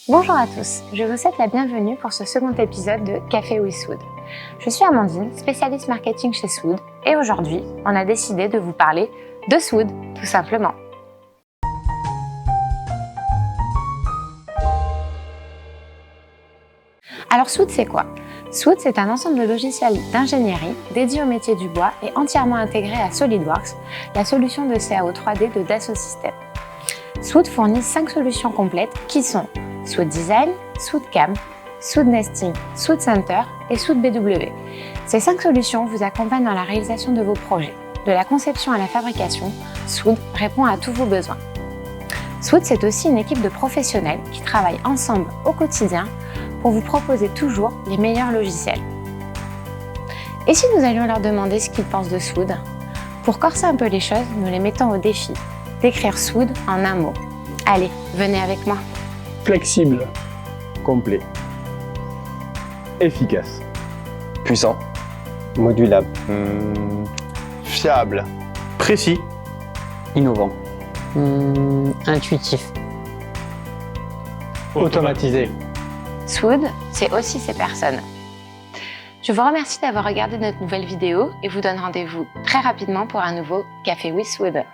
Bonjour à tous, je vous souhaite la bienvenue pour ce second épisode de Café with Soud. Je suis Amandine, spécialiste marketing chez Soud, et aujourd'hui, on a décidé de vous parler de Soud, tout simplement. Alors Soud, c'est quoi? Soud, c'est un ensemble de logiciels d'ingénierie dédié au métier du bois et entièrement intégré à SolidWorks, la solution de CAO 3D de Dassault Systèmes. Soud fournit 5 solutions complètes qui sont Soud Design, Soud CAM, Soud Nesting, Soud Center et Soud BW. Ces 5 solutions vous accompagnent dans la réalisation de vos projets. De la conception à la fabrication, Soud répond à tous vos besoins. Soud, c'est aussi une équipe de professionnels qui travaillent ensemble au quotidien pour vous proposer toujours les meilleurs logiciels. Et si nous allions leur demander ce qu'ils pensent de Soud? Pour corser un peu les choses, nous les mettons au défi d'écrire Soud en un mot. Allez, venez avec moi. Flexible. Complet. Efficace. Puissant. Modulable. Fiable. Précis. Innovant. Intuitif. Automatisé. Soud, c'est aussi ces personnes. Je vous remercie d'avoir regardé notre nouvelle vidéo et vous donne rendez-vous très rapidement pour un nouveau Café with Soud.